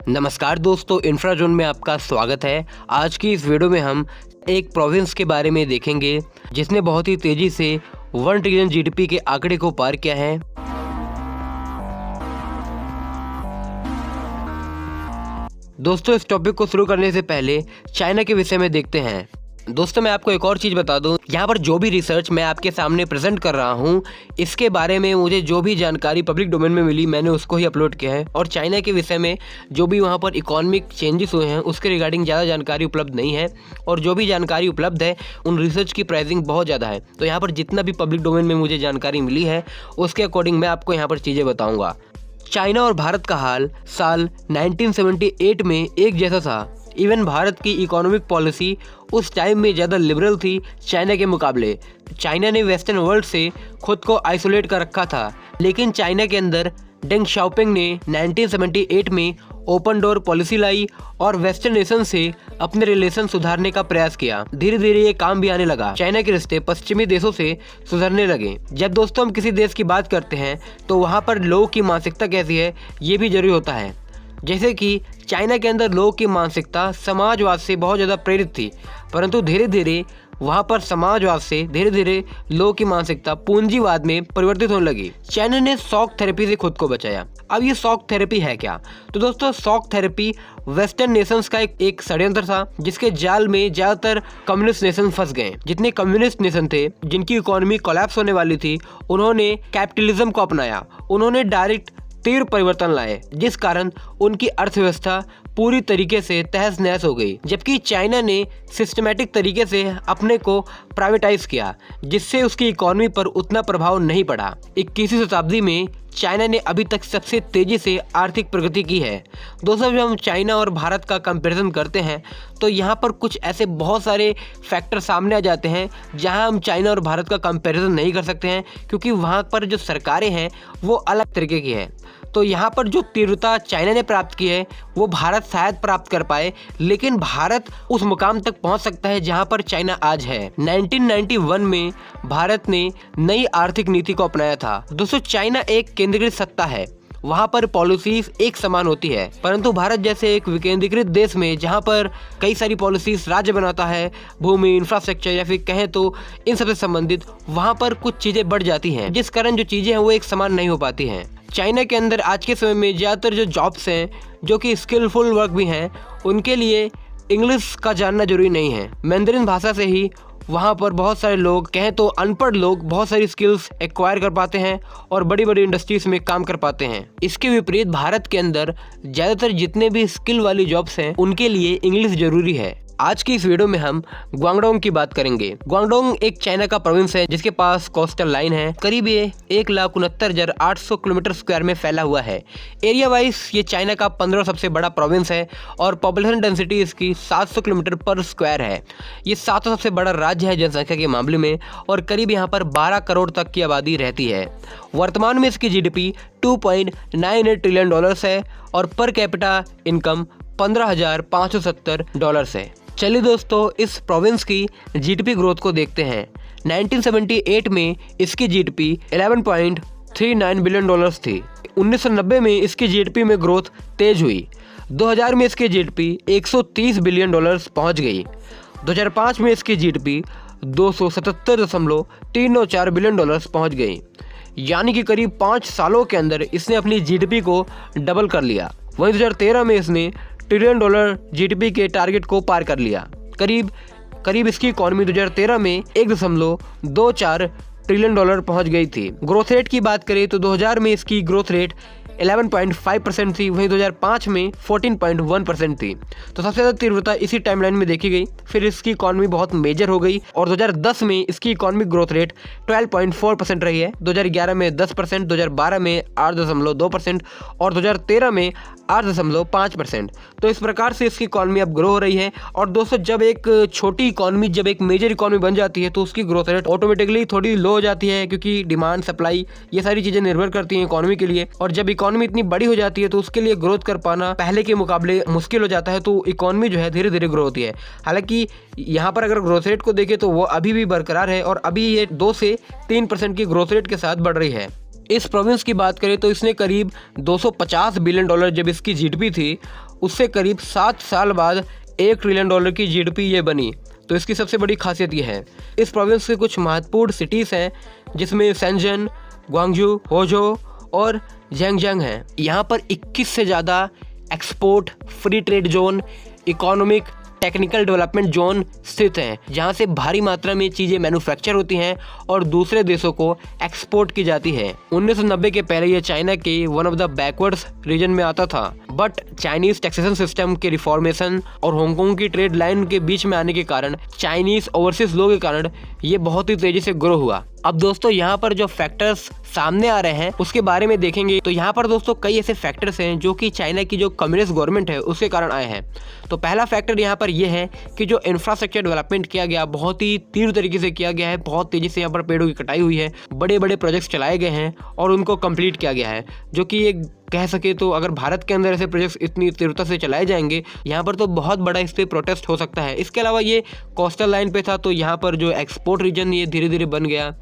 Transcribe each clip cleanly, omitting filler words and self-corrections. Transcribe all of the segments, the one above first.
नमस्कार दोस्तों, इंफ्राजोन में आपका स्वागत है। आज की इस वीडियो में हम एक प्रोविंस के बारे में देखेंगे जिसने बहुत ही तेजी से 1 ट्रिलियन जीडीपी के आंकड़े को पार किया है। दोस्तों, इस टॉपिक को शुरू करने से पहले चाइना के विषय में देखते हैं। दोस्तों, मैं आपको एक और चीज़ बता दूं, यहाँ पर जो भी रिसर्च मैं आपके सामने प्रेजेंट कर रहा हूँ, इसके बारे में मुझे जो भी जानकारी पब्लिक डोमेन में मिली मैंने उसको ही अपलोड किया है। और चाइना के विषय में जो भी वहाँ पर इकोनॉमिक चेंजेस हुए हैं उसके रिगार्डिंग ज़्यादा जानकारी उपलब्ध नहीं है, और जो भी जानकारी उपलब्ध है उन रिसर्च की प्राइसिंग बहुत ज़्यादा है। तो यहाँ पर जितना भी पब्लिक डोमेन में मुझे जानकारी मिली है उसके अकॉर्डिंग मैं आपको यहाँ पर चीज़ें बताऊँगा। चाइना और भारत का हाल साल 1978 में एक जैसा था। इवन भारत की इकोनॉमिक पॉलिसी उस टाइम में ज़्यादा लिबरल थी चाइना के मुकाबले। चाइना ने वेस्टर्न वर्ल्ड से खुद को आइसोलेट कर रखा था, लेकिन चाइना के अंदर डेंग शाओपिंग ने 1978 में ओपन डोर पॉलिसी लाई और वेस्टर्न नेशन से अपने रिलेशन सुधारने का प्रयास किया। धीरे धीरे ये काम भी आने लगा। चाइना के रिश्ते पश्चिमी देशों से सुधरने लगे। जब दोस्तों हम किसी देश की बात करते हैं तो वहाँ पर लोगों की मानसिकता कैसी है ये भी जरूरी होता है। जैसे कि चाइना के अंदर लोगों की मानसिकता समाजवाद से बहुत ज़्यादा प्रेरित थी, परंतु धीरे धीरे वहाँ पर समाजवाद से धीरे धीरे लोगों की मानसिकता पूंजीवाद में परिवर्तित होने लगी। चाइना ने शॉक थेरेपी से खुद को बचाया। अब ये शॉक थेरेपी है क्या? तो दोस्तों, शॉक थेरेपी वेस्टर्न नेशंस का एक षड्यंत्र था जिसके जाल में ज़्यादातर कम्युनिस्ट नेशन फंस गए। जितने कम्युनिस्ट नेशन थे जिनकी इकोनॉमी कोलैप्स होने वाली थी, उन्होंने कैपिटलिज्म को अपनाया। उन्होंने डायरेक्ट तीव्र परिवर्तन लाए, जिस कारण उनकी अर्थव्यवस्था पूरी तरीके से तहस नहस हो गई। जबकि चाइना ने सिस्टमैटिक तरीके से अपने को प्राइवेटाइज किया, जिससे उसकी इकोनॉमी पर उतना प्रभाव नहीं पड़ा। 21वीं शताब्दी में चाइना ने अभी तक सबसे तेजी से आर्थिक प्रगति की है। दोस्तों, जब हम चाइना और भारत का कंपैरिजन करते हैं तो यहाँ पर कुछ ऐसे बहुत सारे फैक्टर सामने आ जाते हैं जहाँ हम चाइना और भारत का कंपैरिजन नहीं कर सकते हैं, क्योंकि वहाँ पर जो सरकारें हैं वो अलग तरीके की है। तो यहाँ पर जो तीव्रता चाइना ने प्राप्त की है वो भारत शायद प्राप्त कर पाए, लेकिन भारत उस मुकाम तक पहुँच सकता है जहाँ पर चाइना आज है। 1991 में भारत ने नई आर्थिक नीति को अपनाया था। दोस्तों, चाइना एक केंद्रीकृत सत्ता है, वहाँ पर पॉलिसीज एक समान होती है, परंतु भारत जैसे एक विकेंद्रीकृत देश में जहाँ पर कई सारी पॉलिसीज राज्य बनाता है, भूमि, इंफ्रास्ट्रक्चर या फिर कहें तो इन सबसे संबंधित, वहाँ पर कुछ चीज़ें बढ़ जाती हैं, जिस कारण जो चीज़ें हैं वो एक समान नहीं हो पाती हैं। चाइना के अंदर आज के समय में ज़्यादातर जो जॉब्स हैं जो कि स्किलफुल वर्क भी हैं, उनके लिए इंग्लिश का जानना जरूरी नहीं है। मैंdarin भाषा से ही वहाँ पर बहुत सारे लोग, कहें तो अनपढ़ लोग, बहुत सारी स्किल्स एक्वायर कर पाते हैं और बड़ी बड़ी इंडस्ट्रीज में काम कर पाते हैं। इसके विपरीत भारत के अंदर ज़्यादातर जितने भी स्किल वाली जॉब्स हैं उनके लिए इंग्लिश जरूरी है। आज की इस वीडियो में हम ग्वांगडोंग की बात करेंगे। ग्वांगडोंग एक चाइना का प्रोविंस है जिसके पास कोस्टल लाइन है। करीब ये 1,69,800 किलोमीटर स्क्वायर में फैला हुआ है। एरिया वाइज ये चाइना का 15 सबसे बड़ा प्रोविंस है और पॉपुलेशन डेंसिटी इसकी 700 किलोमीटर पर स्क्वायर है। ये 700 सबसे बड़ा राज्य है जनसंख्या के मामले में, और करीब यहाँ पर 12 करोड़ तक की आबादी रहती है। वर्तमान में इसकी जीडीपी $2.98 ट्रिलियन है और पर कैपिटा इनकम $15,570 है। चलिए दोस्तों, इस प्रोविंस की जीडीपी ग्रोथ को देखते हैं। 1978 में इसकी जीडीपी $11.39 बिलियन थी। 1990 में इसकी जीडीपी में ग्रोथ तेज हुई। 2000 में इसकी जीडीपी $130 बिलियन पहुंच गई। 2005 में इसकी जीडीपी $277.394 बिलियन पहुंच गई। यानी कि करीब 5 सालों के अंदर इसने अपनी जीडीपी को डबल कर लिया। वहीं 2013 में इसने $1 ट्रिलियन जीडीपी के टारगेट को पार कर लिया। करीब इसकी इकॉनमी 2013 में $1.24 ट्रिलियन पहुंच गई थी। ग्रोथ रेट की बात करें तो 2000 में इसकी ग्रोथ रेट 11.5% थी, वहीं 2005 में 14.1% थी। तो सबसे ज़्यादा तीव्रता इसी टाइमलाइन में देखी गई। फिर इसकी इकॉनमी बहुत मेजर हो गई और 2010 में इसकी इकॉनमिक ग्रोथ रेट 12.4% रही है। 2011 में 10%, 2012 में 8.2% और 2013 में 8.5%। तो इस प्रकार से इसकी इकॉनमी अब ग्रो हो रही है। और दोस्तों, जब एक छोटी इकॉनमी जब एक मेजर इकॉनमी बन जाती है तो उसकी ग्रोथ रेट ऑटोमेटिकली थोड़ी लो हो जाती है, क्योंकि डिमांड, सप्लाई, ये सारी चीज़ें निर्भर करती हैं इकॉनमी के लिए। और जब इकॉनमी इतनी बड़ी हो जाती है तो उसके लिए ग्रोथ कर पाना पहले के मुकाबले मुश्किल हो जाता है। तो इकॉनमी जो है धीरे धीरे ग्रो होती है। हालांकि यहाँ पर अगर ग्रोथ रेट को देखें तो वो अभी भी बरकरार है और अभी ये 2 से 3% की ग्रोथ रेट के साथ बढ़ रही है। इस प्रोविंस की बात करें तो इसने करीब $250 बिलियन जब इसकी जीडीपी थी उससे करीब 7 साल बाद $1 ट्रिलियन की जीडीपी ये बनी। तो इसकी सबसे बड़ी खासियत ये है। इस प्रोविंस के कुछ महत्वपूर्ण सिटीज़ हैं जिसमें शेंजन, ग्वांगझू, होजो और ज़ेंगजियांग हैं। यहाँ पर 21 से ज़्यादा export, free trade zone, economic, technical development zone स्थित हैं, जहां से भारी मात्रा में चीज़ें मैन्युफैक्चर होती हैं और दूसरे देशों को एक्सपोर्ट की जाती है। 1990 के पहले ये चाइना के one of the backwards region में आता था, बट चाइनीज टैक्सेशन सिस्टम के रिफॉर्मेशन और हांगकांग की ट्रेड लाइन के बीच में आने के कारण, चाइनीज ओवरसीज लो के कारण ये बहुत ही तेजी से ग्रो हुआ। अब दोस्तों यहाँ पर जो फैक्टर्स सामने आ रहे हैं उसके बारे में देखेंगे तो यहाँ पर दोस्तों कई ऐसे फैक्टर्स हैं जो कि चाइना की जो कम्युनिस्ट गवर्नमेंट है उसके कारण आए हैं। तो पहला फैक्टर यहाँ पर यह है कि जो इंफ्रास्ट्रक्चर डेवलपमेंट किया गया बहुत ही तीव्र तरीके से किया गया है। बहुत तेजी से यहाँ पर पेड़ों की कटाई हुई है, बड़े बड़े प्रोजेक्ट्स चलाए गए हैं और उनको कंप्लीट किया गया है, जो कि एक कह सके तो अगर भारत के अंदर ऐसे प्रोजेक्ट्स इतनी तीव्रता से चलाए जाएंगे यहाँ पर तो बहुत बड़ा इस पर प्रोटेस्ट हो सकता है। इसके अलावा ये कोस्टल लाइन पे था तो यहाँ पर जो एक्सपोर्ट रीजन ये धीरे धीरे बन गया।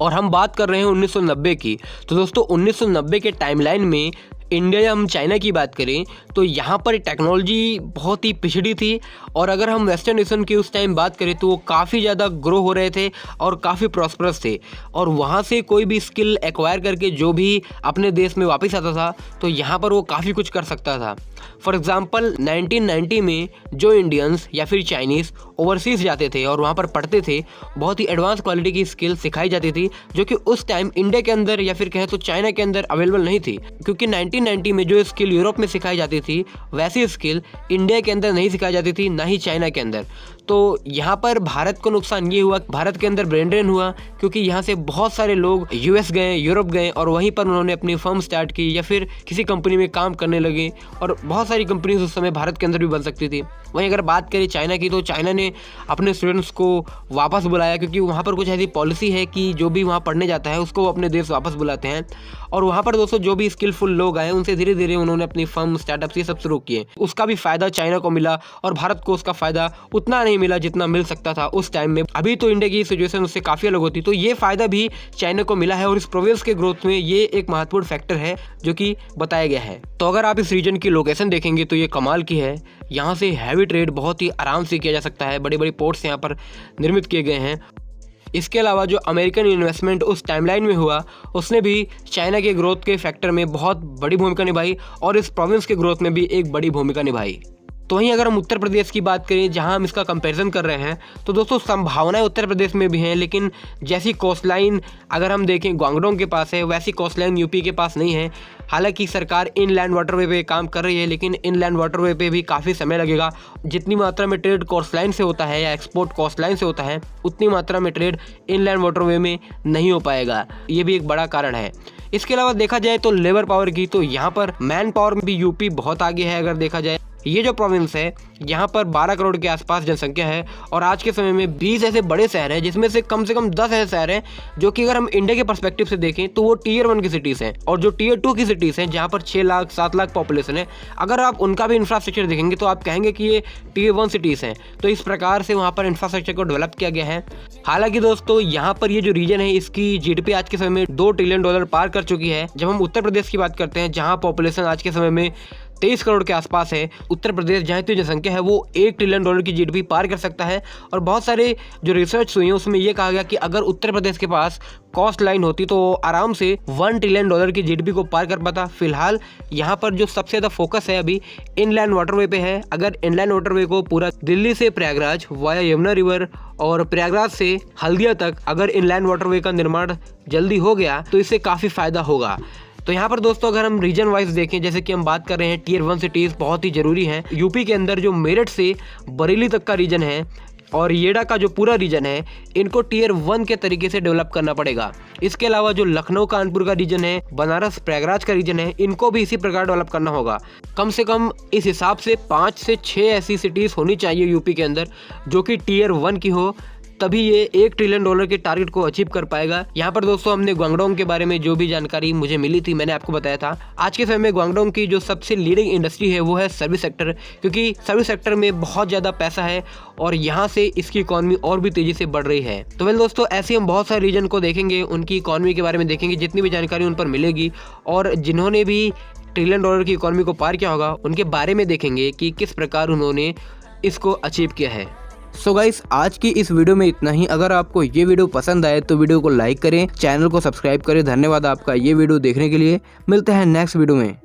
और हम बात कर रहे हैं 1990 की। तो दोस्तों 1990 के टाइमलाइन में इंडिया या हम चाइना की बात करें तो यहाँ पर टेक्नोलॉजी बहुत ही पिछड़ी थी और अगर हम वेस्टर्न नेशन की उस टाइम बात करें तो वो काफ़ी ज़्यादा ग्रो हो रहे थे और काफ़ी प्रॉस्परस थे और वहाँ से कोई भी स्किल एक्वायर करके जो भी अपने देश में वापस आता था तो यहाँ पर वो काफ़ी कुछ कर सकता था। फॉर एग्ज़ाम्पल 1990 में जो इंडियंस या फिर चाइनीज़ ओवरसीज़ जाते थे और वहाँ पर पढ़ते थे, बहुत ही एडवांस क्वालिटी की स्किल सिखाई जाती थी जो कि उस टाइम इंडिया के अंदर या फिर कहें तो चाइना के अंदर अवेलेबल नहीं थी, क्योंकि 1990 में जो स्किल यूरोप में सिखाई जाती थी वैसी स्किल इंडिया के अंदर नहीं सिखाई जाती थी, ना ही चाइना के अंदर। तो यहाँ पर भारत को नुकसान ये हुआ, भारत के अंदर ब्रेन ड्रेन हुआ, क्योंकि यहाँ से बहुत सारे लोग यूएस गए, यूरोप गए और वहीं पर उन्होंने अपनी फर्म स्टार्ट की या फिर किसी कंपनी में काम करने लगे और बहुत सारी कंपनीज उस समय भारत के अंदर भी बन सकती थी। वहीं अगर बात करें चाइना की तो चाइना ने अपने स्टूडेंट्स को वापस बुलाया, क्योंकि वहाँ पर कुछ ऐसी पॉलिसी है कि जो भी वहाँ पढ़ने जाता है उसको अपने देश वापस बुलाते हैं। और वहाँ पर दोस्तों जो भी स्किलफुल लोग आए उनसे धीरे धीरे उन्होंने अपनी फर्म स्टार्टअप्स ये सब शुरू किए। उसका भी फ़ायदा चाइना को मिला और भारत को उसका फ़ायदा उतना नहीं मिला जितना मिल सकता था उस टाइम में। अभी तो इंडिया की सिचुएशन उससे काफ़ी अलग होती, तो ये फ़ायदा भी चाइना को मिला है और इस प्रोविंस के ग्रोथ में ये एक महत्वपूर्ण फैक्टर है जो कि बताया गया है। तो अगर आप इस रीजन की लोकेशन देखेंगे तो ये कमाल की है। यहाँ से हैवी ट्रेड बहुत ही आराम से किया जा सकता है, बड़े बड़े पोर्ट्स यहाँ पर निर्मित किए गए हैं। इसके अलावा जो अमेरिकन इन्वेस्टमेंट उस टाइमलाइन में हुआ उसने भी चाइना के ग्रोथ के फैक्टर में बहुत बड़ी भूमिका निभाई और इस प्रोविंस के ग्रोथ में भी एक बड़ी भूमिका निभाई। तो वहीं अगर हम उत्तर प्रदेश की बात करें जहां हम इसका कंपैरिजन कर रहे हैं तो दोस्तों संभावनाएं उत्तर प्रदेश में भी हैं, लेकिन जैसी कोस्ट लाइन अगर हम देखें ग्वांगडोंग के पास है वैसी कोस्ट लाइन यूपी के पास नहीं है। हालांकि सरकार इनलैंड वाटरवे पे काम कर रही है, लेकिन इनलैंड वाटरवे पे भी काफ़ी समय लगेगा। जितनी मात्रा में ट्रेड कोस्ट लाइन से होता है या एक्सपोर्ट कोस्ट लाइन से होता है उतनी मात्रा में ट्रेड इनलैंड वाटरवे में नहीं हो पाएगा, ये भी एक बड़ा कारण है। इसके अलावा देखा जाए तो लेबर पावर की, तो यहाँ पर मैन पावर में भी यूपी बहुत आगे है। अगर देखा जाए ये जो प्रोविंस है यहाँ पर 12 करोड़ के आसपास जनसंख्या है और आज के समय में 20 ऐसे बड़े शहर हैं जिसमें से कम 10 ऐसे शहर हैं जो कि अगर हम इंडिया के पर्सपेक्टिव से देखें तो वो टीयर 1 की सिटीज़ हैं और जो टीयर 2 की सिटीज़ हैं जहाँ पर 6 लाख 7 लाख पॉपुलेशन है, अगर आप उनका भी इंफ्रास्ट्रक्चर देखेंगे तो आप कहेंगे कि ये टीयर 1 सिटीज़ हैं। तो इस प्रकार से वहाँ पर इंफ्रास्ट्रक्चर को डेवलप किया गया है। हालांकि दोस्तों यहाँ पर ये जो रीजन है इसकी जीडीपी आज के समय में $2 ट्रिलियन पार कर चुकी है। जब हम उत्तर प्रदेश की बात करते हैं जहाँ पॉपुलेशन आज के समय में 23 करोड़ के आसपास है, उत्तर प्रदेश जहाँ इतनी जनसंख्या है वो $1 ट्रिलियन की जीडीपी पार कर सकता है। और बहुत सारे जो रिसर्च हुई है उसमें ये कहा गया कि अगर उत्तर प्रदेश के पास कॉस्ट लाइन होती तो आराम से $1 ट्रिलियन की जीडीपी को पार कर पाता। फिलहाल यहाँ पर जो सबसे ज़्यादा फोकस है अभी इनलैंड वाटरवे पे है। अगर इनलैंड वाटरवे को पूरा दिल्ली से प्रयागराज वाया यमुना रिवर और प्रयागराज से हल्दिया तक अगर इनलैंड वाटरवे का निर्माण जल्दी हो गया तो इससे काफ़ी फ़ायदा होगा। तो यहाँ पर दोस्तों अगर हम रीजन वाइज देखें, जैसे कि हम बात कर रहे हैं टीयर 1 सिटीज़ बहुत ही ज़रूरी हैं। यूपी के अंदर जो मेरठ से बरेली तक का रीजन है और येडा का जो पूरा रीजन है इनको टीयर 1 के तरीके से डेवलप करना पड़ेगा। इसके अलावा जो लखनऊ कानपुर का रीजन है, बनारस प्रयागराज का रीजन है, इनको भी इसी प्रकार डेवलप करना होगा। कम से कम इस हिसाब से 5 से 6 ऐसी सिटीज़ होनी चाहिए यूपी के अंदर जो कि टीयर 1 की हो, तभी ये $1 ट्रिलियन के टारगेट को अचीव कर पाएगा। यहाँ पर दोस्तों हमने ग्वांगडोंग के बारे में जो भी जानकारी मुझे मिली थी मैंने आपको बताया था। आज के समय में ग्वांगडोंग की जो सबसे लीडिंग इंडस्ट्री है वो है सर्विस सेक्टर, क्योंकि सर्विस सेक्टर में बहुत ज़्यादा पैसा है और यहाँ से इसकी इकॉनमी और भी तेज़ी से बढ़ रही है। तो वेल दोस्तों ऐसे हम बहुत सारे रीजन को देखेंगे, उनकी इकॉनमी के बारे में देखेंगे, जितनी भी जानकारी उन पर मिलेगी और जिन्होंने भी ट्रिलियन डॉलर की इकोनॉमी को पार किया होगा, उनके बारे में देखेंगे कि किस प्रकार उन्होंने इसको अचीव किया है। सो गाइस, आज की इस वीडियो में इतना ही। अगर आपको ये वीडियो पसंद आए तो वीडियो को लाइक करें, चैनल को सब्सक्राइब करें। धन्यवाद आपका ये वीडियो देखने के लिए। मिलते हैं नेक्स्ट वीडियो में।